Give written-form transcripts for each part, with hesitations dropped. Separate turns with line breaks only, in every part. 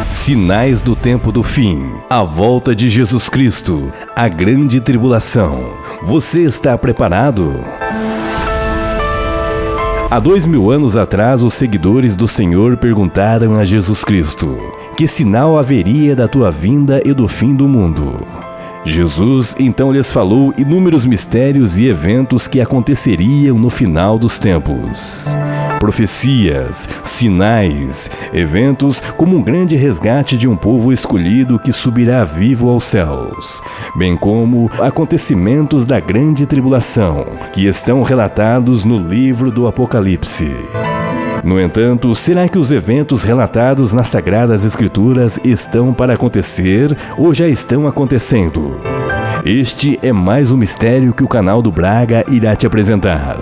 Sinais do tempo do fim, a volta de Jesus Cristo, a grande tribulação. Você está preparado? Há 2000 anos atrás, os seguidores do Senhor perguntaram a Jesus Cristo: que sinal haveria da tua vinda e do fim do mundo? Jesus então lhes falou inúmeros mistérios e eventos que aconteceriam no final dos tempos. Profecias, sinais, eventos como um grande resgate de um povo escolhido que subirá vivo aos céus, bem como acontecimentos da grande tribulação, que estão relatados no livro do Apocalipse. No entanto, será que os eventos relatados nas Sagradas Escrituras estão para acontecer ou já estão acontecendo? Este é mais um mistério que o canal do Braga irá te apresentar.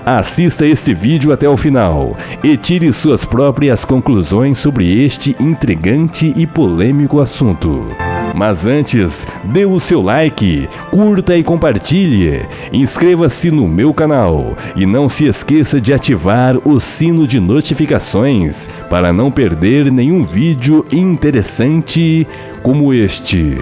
Assista este vídeo até o final e tire suas próprias conclusões sobre este intrigante e polêmico assunto. Mas antes, dê o seu like, curta e compartilhe, inscreva-se no meu canal e não se esqueça de ativar o sino de notificações para não perder nenhum vídeo interessante como este.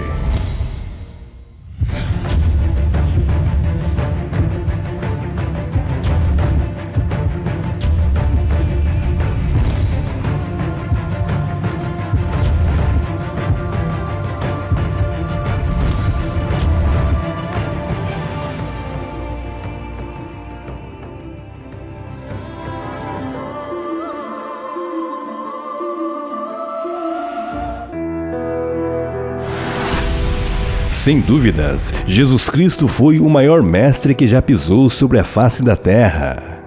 Sem dúvidas, Jesus Cristo foi o maior mestre que já pisou sobre a face da terra.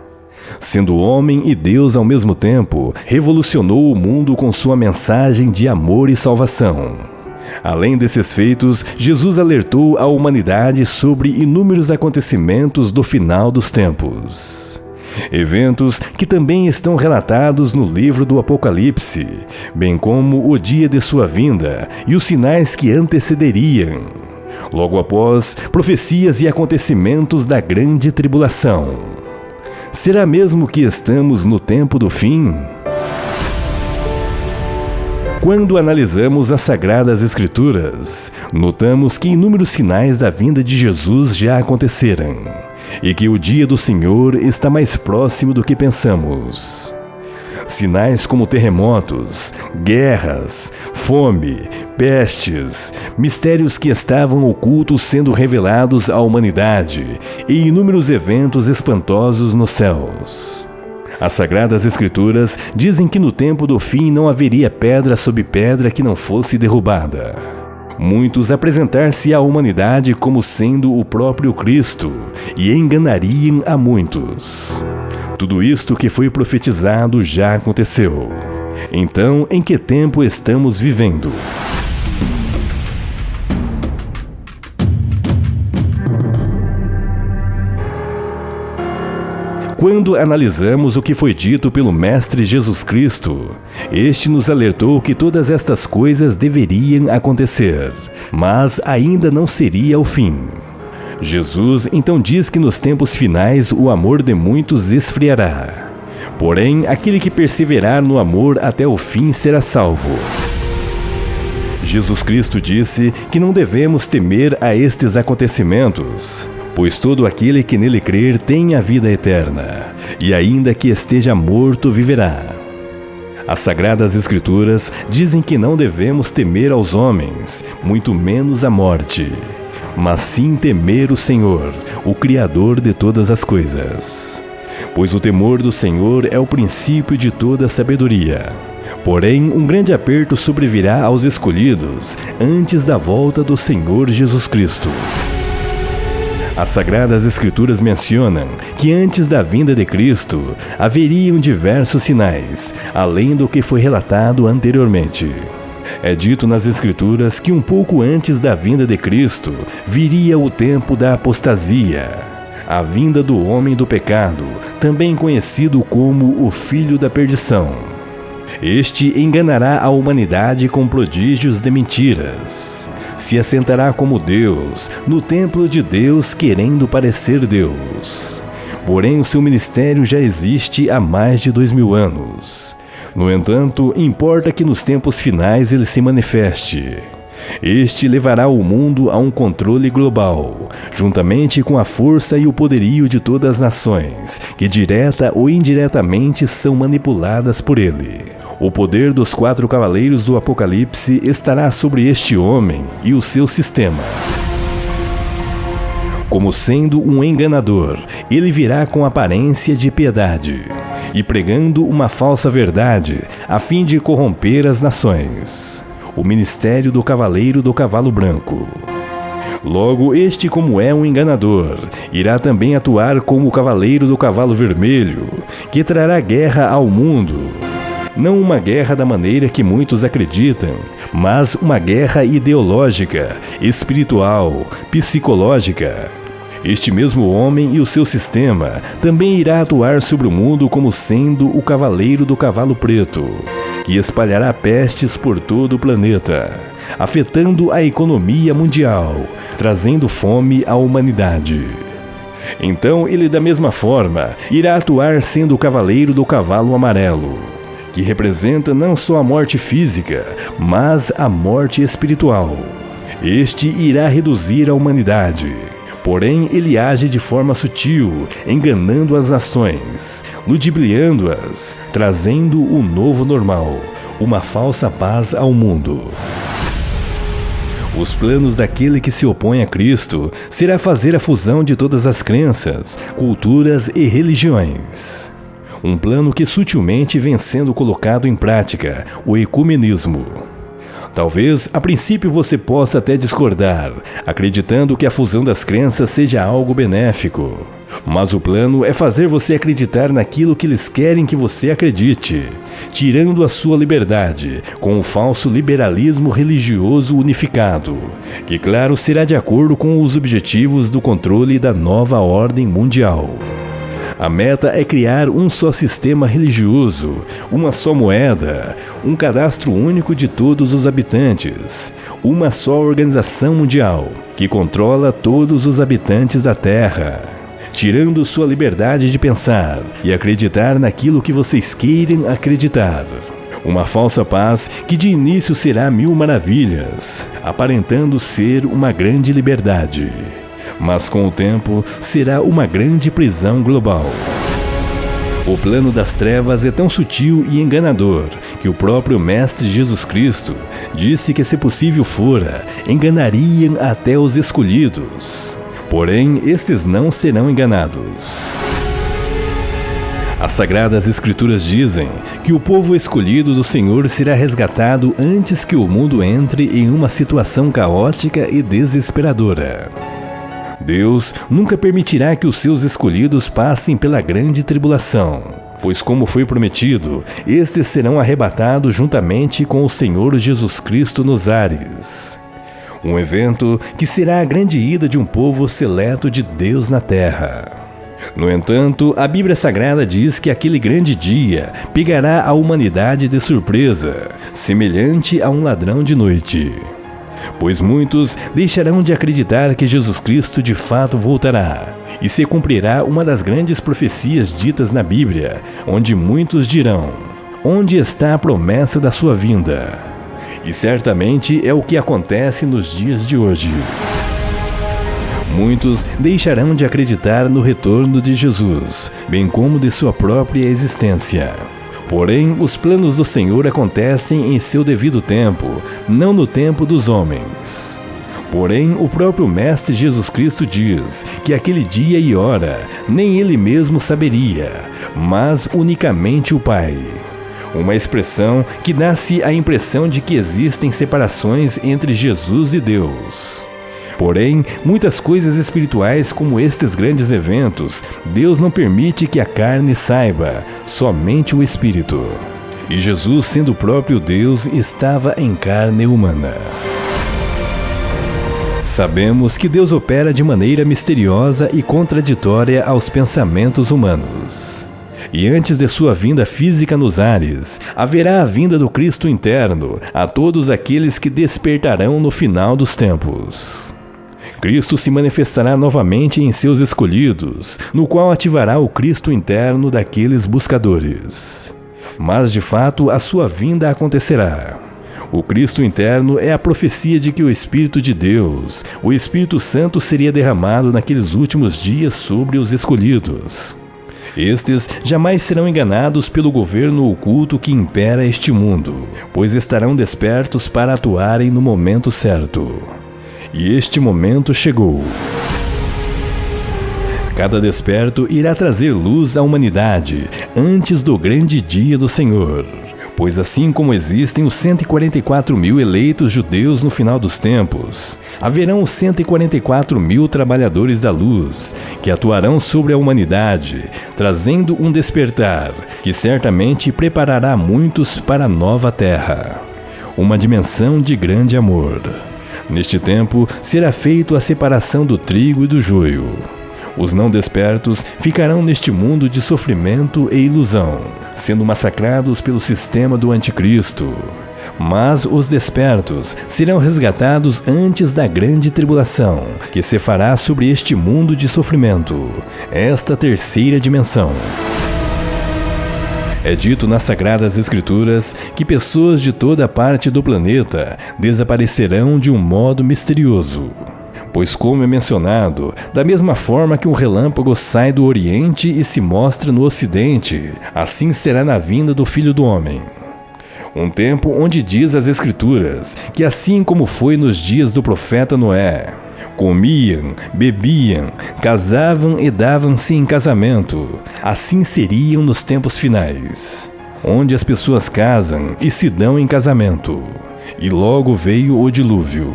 Sendo homem e Deus ao mesmo tempo, revolucionou o mundo com sua mensagem de amor e salvação. Além desses feitos, Jesus alertou a humanidade sobre inúmeros acontecimentos do final dos tempos. Eventos que também estão relatados no livro do Apocalipse, bem como o dia de sua vinda e os sinais que antecederiam. Logo após, profecias e acontecimentos da grande tribulação. Será mesmo que estamos no tempo do fim? Quando analisamos as Sagradas Escrituras, notamos que inúmeros sinais da vinda de Jesus já aconteceram e que o dia do Senhor está mais próximo do que pensamos. Sinais como terremotos, guerras, fome, pestes, mistérios que estavam ocultos sendo revelados à humanidade e inúmeros eventos espantosos nos céus. As Sagradas Escrituras dizem que no tempo do fim não haveria pedra sobre pedra que não fosse derrubada. Muitos apresentar-se à humanidade como sendo o próprio Cristo e enganariam a muitos. Tudo isto que foi profetizado já aconteceu. Então, em que tempo estamos vivendo? Quando analisamos o que foi dito pelo Mestre Jesus Cristo, este nos alertou que todas estas coisas deveriam acontecer, mas ainda não seria o fim. Jesus então diz que nos tempos finais o amor de muitos esfriará. Porém, aquele que perseverar no amor até o fim será salvo. Jesus Cristo disse que não devemos temer a estes acontecimentos, pois todo aquele que nele crer tem a vida eterna, e ainda que esteja morto viverá. As Sagradas Escrituras dizem que não devemos temer aos homens, muito menos a morte, mas sim temer o Senhor, o Criador de todas as coisas. Pois o temor do Senhor é o princípio de toda sabedoria. Porém, um grande aperto sobrevirá aos escolhidos antes da volta do Senhor Jesus Cristo. As Sagradas Escrituras mencionam que antes da vinda de Cristo haveriam diversos sinais, além do que foi relatado anteriormente. É dito nas Escrituras que um pouco antes da vinda de Cristo viria o tempo da apostasia, a vinda do homem do pecado, também conhecido como o filho da perdição. Este enganará a humanidade com prodígios de mentiras. Se assentará como Deus, no templo de Deus, querendo parecer Deus. Porém, o seu ministério já existe há mais de 2000 anos. No entanto, importa que nos tempos finais ele se manifeste. Este levará o mundo a um controle global, juntamente com a força e o poderio de todas as nações, que direta ou indiretamente são manipuladas por ele. O poder dos 4 cavaleiros do Apocalipse estará sobre este homem e o seu sistema. Como sendo um enganador, ele virá com aparência de piedade e pregando uma falsa verdade, a fim de corromper as nações. O ministério do cavaleiro do cavalo branco. Logo, este, como é um enganador, irá também atuar como o cavaleiro do cavalo vermelho, que trará guerra ao mundo. Não uma guerra da maneira que muitos acreditam, mas uma guerra ideológica, espiritual, psicológica. Este mesmo homem e o seu sistema também irá atuar sobre o mundo como sendo o cavaleiro do cavalo preto, que espalhará pestes por todo o planeta, afetando a economia mundial, trazendo fome à humanidade. Então ele, da mesma forma, irá atuar sendo o cavaleiro do cavalo amarelo, que representa não só a morte física, mas a morte espiritual. Este irá reduzir a humanidade. Porém, ele age de forma sutil, enganando as nações, ludibriando-as, trazendo o novo normal, uma falsa paz ao mundo. Os planos daquele que se opõe a Cristo será fazer a fusão de todas as crenças, culturas e religiões. Um plano que sutilmente vem sendo colocado em prática, o ecumenismo. Talvez, a princípio, você possa até discordar, acreditando que a fusão das crenças seja algo benéfico. Mas o plano é fazer você acreditar naquilo que eles querem que você acredite, tirando a sua liberdade com o falso liberalismo religioso unificado, que, claro, será de acordo com os objetivos do controle da nova ordem mundial. A meta é criar um só sistema religioso, uma só moeda, um cadastro único de todos os habitantes, uma só organização mundial que controla todos os habitantes da Terra, tirando sua liberdade de pensar e acreditar naquilo que vocês queiram acreditar. Uma falsa paz que de início será 1000 maravilhas, aparentando ser uma grande liberdade. Mas com o tempo será uma grande prisão global. O plano das trevas é tão sutil e enganador que o próprio Mestre Jesus Cristo disse que, se possível fora, enganariam até os escolhidos. Porém, estes não serão enganados. As Sagradas Escrituras dizem que o povo escolhido do Senhor será resgatado antes que o mundo entre em uma situação caótica e desesperadora. Deus nunca permitirá que os seus escolhidos passem pela grande tribulação, pois, como foi prometido, estes serão arrebatados juntamente com o Senhor Jesus Cristo nos ares. Um evento que será a grande ida de um povo seleto de Deus na terra. No entanto, a Bíblia Sagrada diz que aquele grande dia pegará a humanidade de surpresa, semelhante a um ladrão de noite. Pois muitos deixarão de acreditar que Jesus Cristo de fato voltará, e se cumprirá uma das grandes profecias ditas na Bíblia, onde muitos dirão: onde está a promessa da sua vinda? E certamente é o que acontece nos dias de hoje. Muitos deixarão de acreditar no retorno de Jesus, bem como de sua própria existência. Porém, os planos do Senhor acontecem em seu devido tempo, não no tempo dos homens. Porém, o próprio Mestre Jesus Cristo diz que aquele dia e hora nem ele mesmo saberia, mas unicamente o Pai. Uma expressão que dá-se a impressão de que existem separações entre Jesus e Deus. Porém, muitas coisas espirituais como estes grandes eventos, Deus não permite que a carne saiba, somente o Espírito. E Jesus, sendo o próprio Deus, estava em carne humana. Sabemos que Deus opera de maneira misteriosa e contraditória aos pensamentos humanos. E antes de sua vinda física nos ares, haverá a vinda do Cristo interno a todos aqueles que despertarão no final dos tempos. Cristo se manifestará novamente em seus escolhidos, no qual ativará o Cristo interno daqueles buscadores. mas de fato a sua vinda acontecerá. O Cristo interno é a profecia de que o Espírito de Deus, o Espírito Santo, seria derramado naqueles últimos dias sobre os escolhidos. Estes jamais serão enganados pelo governo oculto que impera este mundo, pois estarão despertos para atuarem no momento certo. E este momento chegou. Cada desperto irá trazer luz à humanidade antes do grande dia do Senhor. Pois assim como existem os 144 mil eleitos judeus no final dos tempos, haverão os 144 mil trabalhadores da luz, que atuarão sobre a humanidade, trazendo um despertar, que certamente preparará muitos para a nova terra. Uma dimensão de grande amor. Neste tempo, será feita a separação do trigo e do joio. Os não despertos ficarão neste mundo de sofrimento e ilusão, sendo massacrados pelo sistema do anticristo. Mas os despertos serão resgatados antes da grande tribulação, que se fará sobre este mundo de sofrimento, esta terceira dimensão. É dito nas Sagradas Escrituras que pessoas de toda parte do planeta desaparecerão de um modo misterioso. Pois, como é mencionado, da mesma forma que um relâmpago sai do Oriente e se mostra no Ocidente, assim será na vinda do Filho do Homem. Um tempo onde diz as Escrituras que assim como foi nos dias do profeta Noé, comiam, bebiam, casavam e davam-se em casamento, assim seriam nos tempos finais, onde as pessoas casam e se dão em casamento. E logo veio o dilúvio.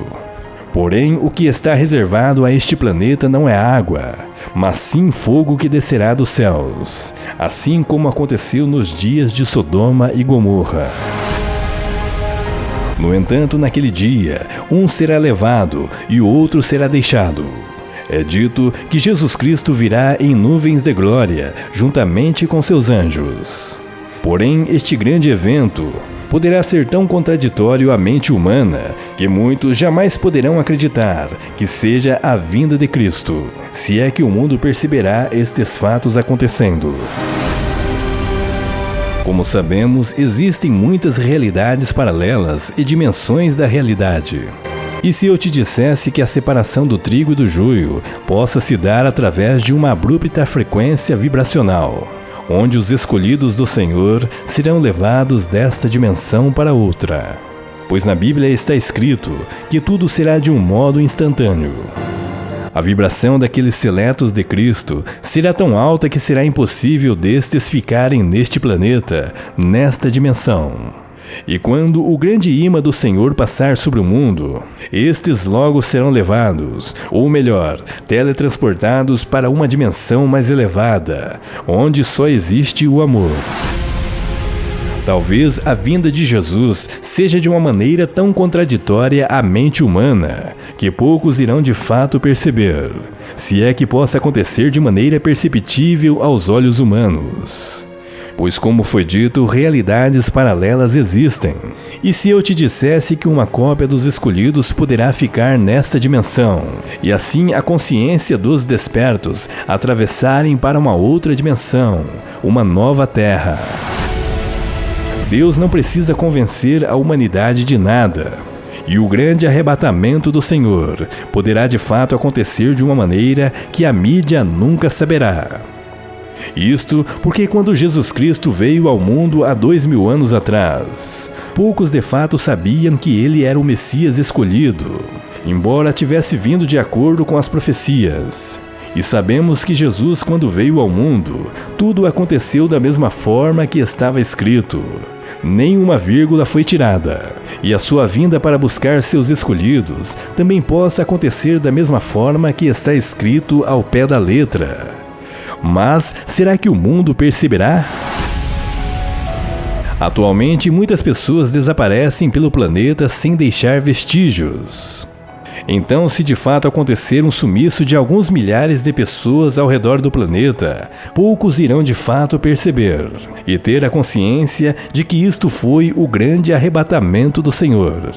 Porém, o que está reservado a este planeta não é água, mas sim fogo que descerá dos céus, assim como aconteceu nos dias de Sodoma e Gomorra. No entanto, naquele dia, um será levado e o outro será deixado. É dito que Jesus Cristo virá em nuvens de glória, juntamente com seus anjos. Porém, este grande evento poderá ser tão contraditório à mente humana que muitos jamais poderão acreditar que seja a vinda de Cristo, se é que o mundo perceberá estes fatos acontecendo. Como sabemos, existem muitas realidades paralelas e dimensões da realidade. E se eu te dissesse que a separação do trigo e do joio possa se dar através de uma abrupta frequência vibracional, onde os escolhidos do Senhor serão levados desta dimensão para outra. Pois na Bíblia está escrito que tudo será de um modo instantâneo. A vibração daqueles seletos de Cristo será tão alta que será impossível destes ficarem neste planeta, nesta dimensão. E quando o grande imã do Senhor passar sobre o mundo, estes logo serão levados, ou melhor, teletransportados para uma dimensão mais elevada, onde só existe o amor. Talvez a vinda de Jesus seja de uma maneira tão contraditória à mente humana, que poucos irão de fato perceber, se é que possa acontecer de maneira perceptível aos olhos humanos. Pois, como foi dito, realidades paralelas existem. E se eu te dissesse que uma cópia dos escolhidos poderá ficar nesta dimensão, e assim a consciência dos despertos atravessarem para uma outra dimensão, uma nova terra? Deus não precisa convencer a humanidade de nada. E o grande arrebatamento do Senhor poderá de fato acontecer de uma maneira que a mídia nunca saberá. Isto porque quando Jesus Cristo veio ao mundo há 2000 anos atrás, poucos de fato sabiam que ele era o Messias escolhido, embora tivesse vindo de acordo com as profecias. E sabemos que Jesus, quando veio ao mundo, tudo aconteceu da mesma forma que estava escrito. Nenhuma vírgula foi tirada, e a sua vinda para buscar seus escolhidos também possa acontecer da mesma forma que está escrito ao pé da letra. Mas será que o mundo perceberá? Atualmente, muitas pessoas desaparecem pelo planeta sem deixar vestígios. Então, se de fato acontecer um sumiço de alguns milhares de pessoas ao redor do planeta, poucos irão de fato perceber e ter a consciência de que isto foi o grande arrebatamento do Senhor.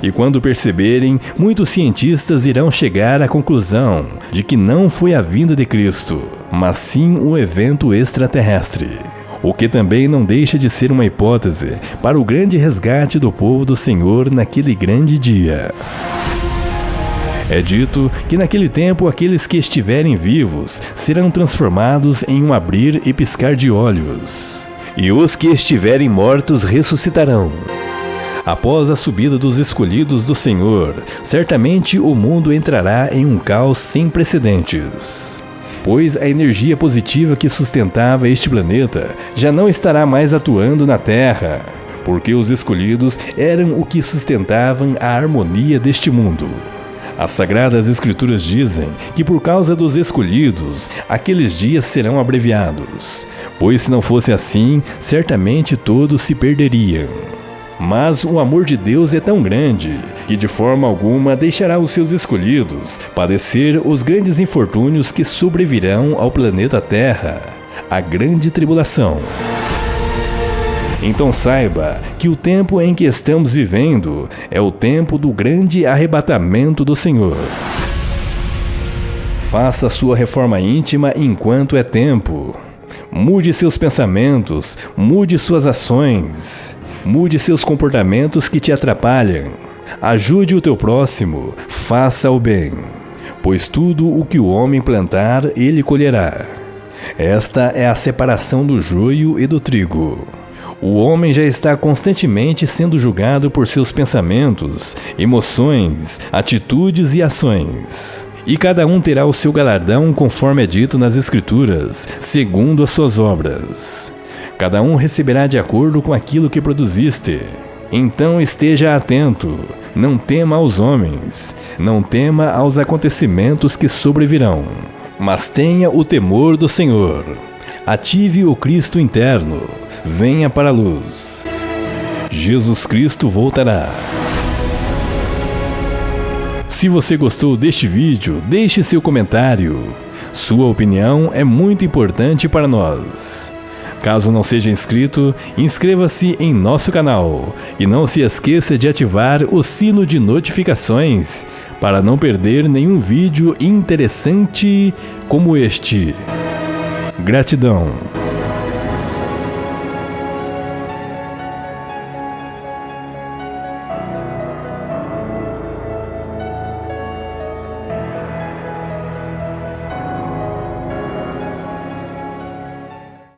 E quando perceberem, muitos cientistas irão chegar à conclusão de que não foi a vinda de Cristo, mas sim um evento extraterrestre. o que também não deixa de ser uma hipótese para o grande resgate do povo do Senhor naquele grande dia. É dito que naquele tempo aqueles que estiverem vivos serão transformados em um abrir e piscar de olhos, e os que estiverem mortos ressuscitarão. Após a subida dos escolhidos do Senhor, certamente o mundo entrará em um caos sem precedentes, pois a energia positiva que sustentava este planeta já não estará mais atuando na Terra, porque os escolhidos eram o que sustentavam a harmonia deste mundo. As Sagradas Escrituras dizem que por causa dos escolhidos, aqueles dias serão abreviados, pois se não fosse assim, certamente todos se perderiam. Mas o amor de Deus é tão grande que de forma alguma deixará os seus escolhidos padecer os grandes infortúnios que sobrevirão ao planeta Terra, a grande tribulação. Então saiba que o tempo em que estamos vivendo é o tempo do grande arrebatamento do Senhor. Faça sua reforma íntima enquanto é tempo. Mude seus pensamentos, mude suas ações, mude seus comportamentos que te atrapalham. Ajude o teu próximo, faça o bem, pois tudo o que o homem plantar, ele colherá. Esta é a separação do joio e do trigo. O homem já está constantemente sendo julgado por seus pensamentos, emoções, atitudes e ações. E cada um terá o seu galardão conforme é dito nas Escrituras, segundo as suas obras. Cada um receberá de acordo com aquilo que produziste. Então esteja atento, não tema aos homens, não tema aos acontecimentos que sobrevirão, mas tenha o temor do Senhor. Ative o Cristo interno. Venha para a luz. Jesus Cristo voltará. Se você gostou deste vídeo, deixe seu comentário. Sua opinião é muito importante para nós. Caso não seja inscrito, inscreva-se em nosso canal e não se esqueça de ativar o sino de notificações para não perder nenhum vídeo interessante como este. Gratidão.